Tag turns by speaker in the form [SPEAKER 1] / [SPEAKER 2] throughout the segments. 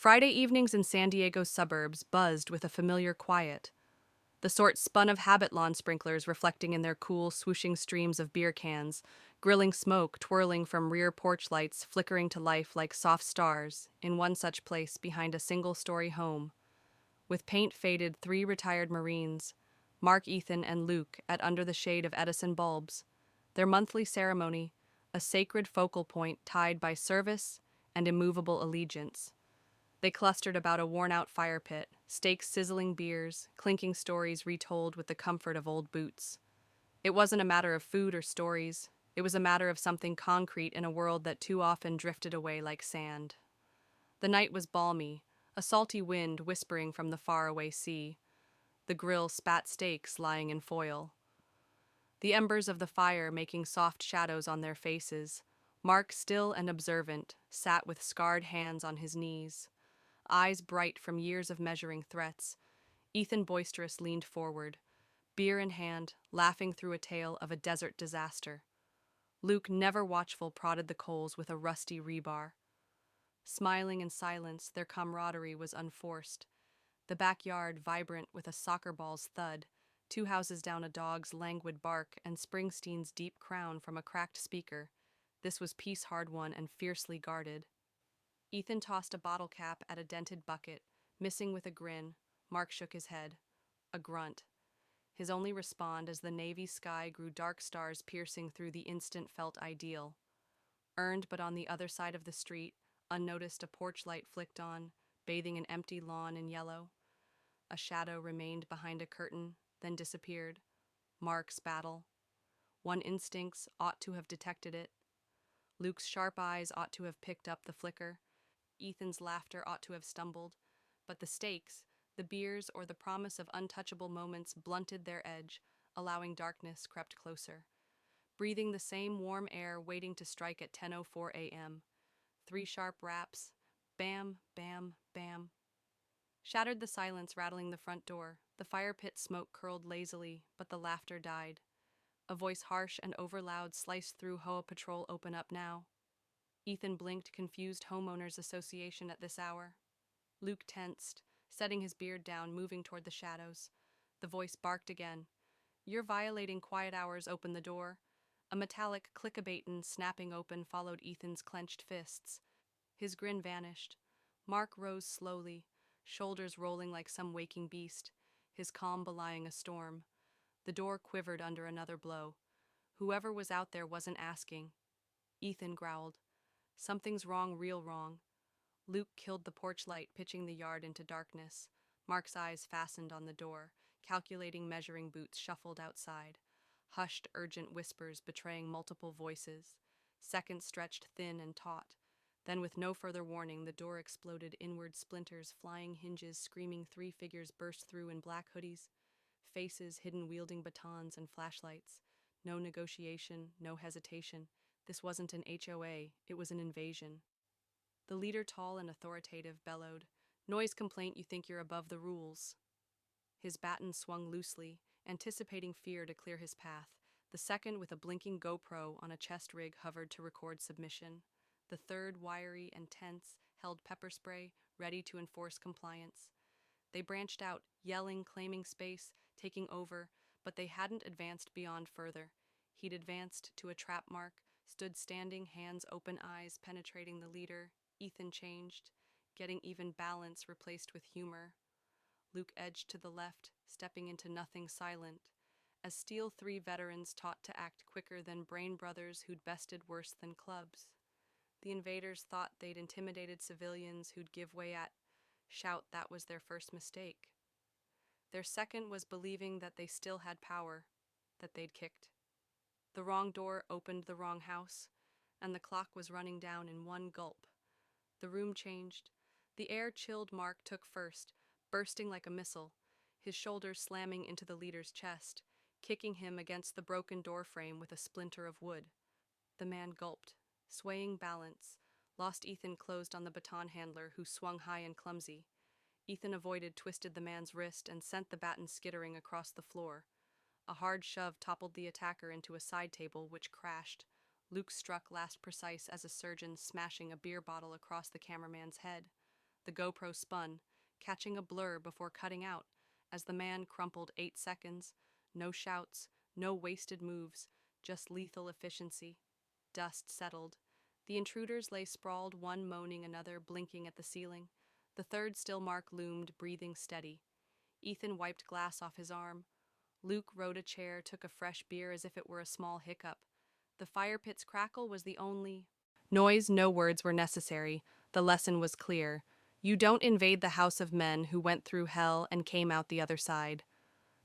[SPEAKER 1] Friday evenings in San Diego's suburbs buzzed with a familiar quiet, the sort spun of habit lawn sprinklers reflecting in their cool, swooshing streams of beer cans, grilling smoke twirling from rear porch lights flickering to life like soft stars in one such place behind a single-story home. With paint faded three retired Marines, Mark, Ethan, and Luke, at under the shade of Edison bulbs, their monthly ceremony, a sacred focal point tied by service and immovable allegiance. They clustered about a worn-out fire pit, stakes sizzling beers, clinking stories retold with the comfort of old boots. It wasn't a matter of food or stories. It was a matter of something concrete in a world that too often drifted away like sand. The night was balmy, a salty wind whispering from the faraway sea. The grill spat steaks lying in foil. The embers of the fire making soft shadows on their faces. Mark, still and observant, sat with scarred hands on his knees, eyes bright from years of measuring threats. Ethan, boisterous, leaned forward, beer in hand, laughing through a tale of a desert disaster. Luke, never watchful, prodded the coals with a rusty rebar. Smiling in silence, their camaraderie was unforced. The backyard vibrant with a soccer ball's thud, two houses down a dog's languid bark, and Springsteen's deep crown from a cracked speaker. This was peace hard-won and fiercely guarded. Ethan tossed a bottle cap at a dented bucket, missing with a grin. Mark shook his head. A grunt. His only respond as the navy sky grew dark stars piercing through the instant felt ideal. Earned but on the other side of the street, unnoticed a porch light flicked on, bathing an empty lawn in yellow. A shadow remained behind a curtain, then disappeared. Mark's battle. One instincts ought to have detected it. Luke's sharp eyes ought to have picked up the flicker. Ethan's laughter ought to have stumbled, but the stakes, the beers, or the promise of untouchable moments blunted their edge, allowing darkness crept closer. Breathing the same warm air waiting to strike at 10:04 a.m. Three sharp raps, bam, bam, bam. Shattered the silence, rattling the front door. The fire pit smoke curled lazily, but the laughter died. A voice harsh and overloud sliced through HOA patrol. Open up now. Ethan blinked, confused. Homeowners Association at this hour. Luke tensed, setting his beard down, moving toward the shadows. The voice barked again. You're violating quiet hours. Open the door. A metallic click-a-baton snapping open followed Ethan's clenched fists. His grin vanished. Mark rose slowly, shoulders rolling like some waking beast, his calm belying a storm. The door quivered under another blow. Whoever was out there wasn't asking. Ethan growled. Something's wrong, real wrong. Luke killed the porch light, pitching the yard into darkness. Mark's eyes fastened on the door, calculating measuring boots shuffled outside. Hushed, urgent whispers betraying multiple voices. Seconds stretched thin and taut. Then, with no further warning, the door exploded inward, splinters, flying hinges, screaming. Three figures burst through in black hoodies, faces hidden wielding batons and flashlights. No negotiation, no hesitation. This wasn't an HOA, it was an invasion. The leader, tall and authoritative, bellowed, "Noise complaint, you think you're above the rules." His baton swung loosely, anticipating fear to clear his path. The second, with a blinking GoPro on a chest rig, hovered to record submission. The third, wiry and tense, held pepper spray, ready to enforce compliance. They branched out, yelling, claiming space, taking over, but they hadn't advanced beyond further. He'd advanced to a trap mark, stood standing, hands open, eyes penetrating the leader. Ethan changed, getting even balance replaced with humor. Luke edged to the left, stepping into nothing, silent. As Steel 3 veterans taught to act quicker than brain brothers who'd bested worse than clubs. The invaders thought they'd intimidated civilians who'd give way at shout. That was their first mistake. Their second was believing that they still had power, that they'd kicked. The wrong door opened the wrong house, and the clock was running down in one gulp. The room changed. The air chilled. Mark took first, bursting like a missile, his shoulders slamming into the leader's chest, kicking him against the broken doorframe with a splinter of wood. The man gulped, swaying balance. Lost. Ethan closed on the baton handler, who swung high and clumsy. Ethan avoided, twisted the man's wrist, and sent the baton skittering across the floor. A hard shove toppled the attacker into a side table, which crashed. Luke struck last, precise as a surgeon, smashing a beer bottle across the cameraman's head. The GoPro spun, catching a blur before cutting out, as the man crumpled 8 seconds. No shouts, no wasted moves, just lethal efficiency. Dust settled. The intruders lay sprawled, one moaning, another blinking at the ceiling. The third still mark loomed, breathing steady. Ethan wiped glass off his arm. Luke rode a chair, took a fresh beer as if it were a small hiccup. The fire pit's crackle was the only noise. No words were necessary. The lesson was clear. You don't invade the house of men who went through hell and came out the other side.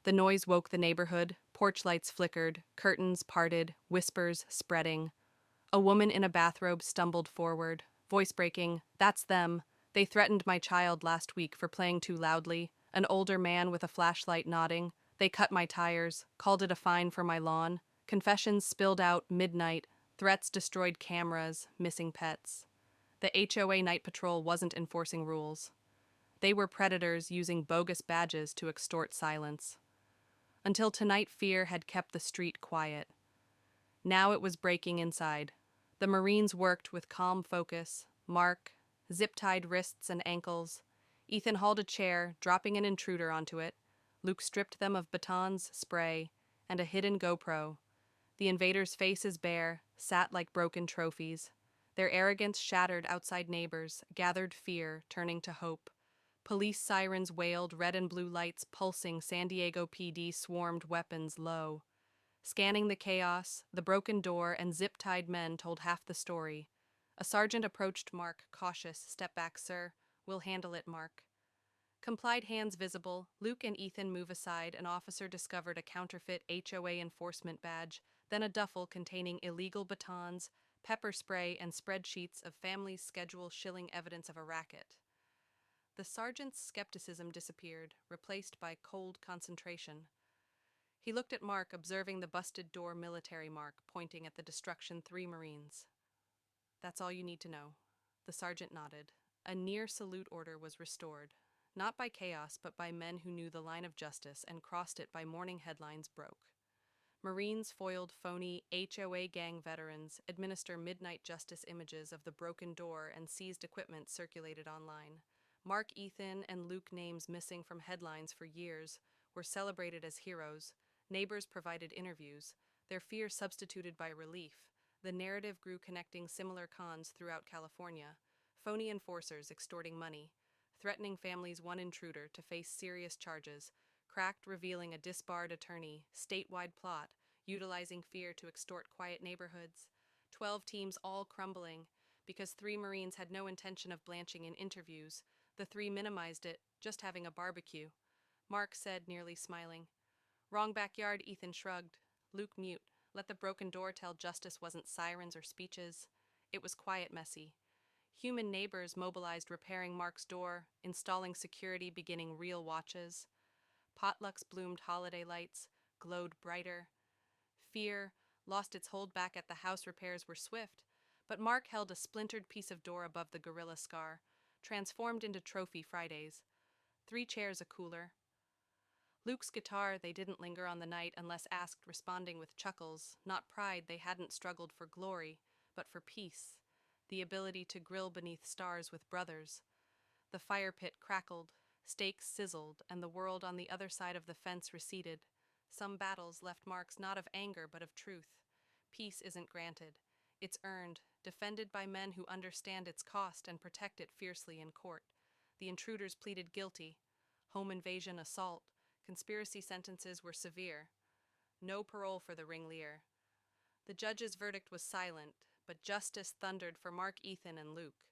[SPEAKER 1] The noise woke the neighborhood. Porch lights flickered, curtains parted, whispers spreading. A woman in a bathrobe stumbled forward, voice breaking. "That's them. They threatened my child last week for playing too loudly." An older man with a flashlight nodding. "They cut my tires, called it a fine for my lawn." Confessions spilled out midnight. Threats destroyed cameras, missing pets. The HOA night patrol wasn't enforcing rules. They were predators using bogus badges to extort silence. Until tonight, fear had kept the street quiet. Now it was breaking inside. The Marines worked with calm focus. Mark, zip-tied wrists and ankles. Ethan hauled a chair, dropping an intruder onto it. Luke stripped them of batons, spray, and a hidden GoPro. The invaders' faces bare, sat like broken trophies. Their arrogance shattered outside neighbors, gathered fear, turning to hope. Police sirens wailed, red and blue lights pulsing. San Diego PD swarmed, weapons low. Scanning the chaos, the broken door and zip-tied men told half the story. A sergeant approached Mark, cautious. "Step back, sir. We'll handle it, Mark." Complied, hands visible. Luke and Ethan move aside. An officer discovered a counterfeit HOA enforcement badge, then a duffel containing illegal batons, pepper spray, and spreadsheets of families' schedule shilling evidence of a racket. The sergeant's skepticism disappeared, replaced by cold concentration. He looked at Mark, observing the busted door military mark, pointing at the destruction. 3 Marines. "That's all you need to know." The sergeant nodded. A near salute order was restored, not by chaos, but by men who knew the line of justice and crossed it by morning headlines broke. Marines foiled phony HOA gang veterans, administer midnight justice images of the broken door, and seized equipment circulated online. Mark, Ethan, and Luke, names missing from headlines for years, were celebrated as heroes. Neighbors provided interviews, their fear substituted by relief. The narrative grew, connecting similar cons throughout California. Phony enforcers extorting money, threatening families, one intruder to face serious charges. Cracked, revealing a disbarred attorney. Statewide plot, utilizing fear to extort quiet neighborhoods. 12 teams all crumbling, because 3 Marines had no intention of blanching in interviews. The 3 minimized it, just having a barbecue. Mark said, nearly smiling. "Wrong backyard." Ethan shrugged. Luke, mute. Let the broken door tell justice wasn't sirens or speeches. It was quiet, messy. Human neighbors mobilized, repairing Mark's door, installing security, beginning real watches. Potlucks bloomed, holiday lights glowed brighter. Fear lost its hold back at the house. Repairs were swift, but Mark held a splintered piece of door above the gorilla scar, transformed into trophy Fridays. 3 chairs, a cooler. Luke's guitar. They didn't linger on the night unless asked, responding with chuckles. Not pride, they hadn't struggled for glory, but for peace. The ability to grill beneath stars with brothers. The fire pit crackled, steaks sizzled, and the world on the other side of the fence receded. Some battles left marks not of anger but of truth. Peace isn't granted. It's earned, defended by men who understand its cost and protect it fiercely in court. The intruders pleaded guilty. Home invasion, assault. Conspiracy sentences were severe. No parole for the ringleader. The judge's verdict was silent, but justice thundered for Mark, Ethan, and Luke.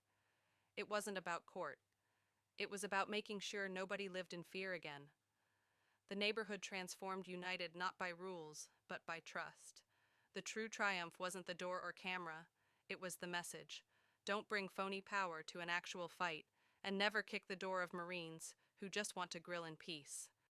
[SPEAKER 1] It wasn't about court. It was about making sure nobody lived in fear again. The neighborhood transformed, united not by rules, but by trust. The true triumph wasn't the door or camera, it was the message. Don't bring phony power to an actual fight, and never kick the door of Marines who just want to grill in peace.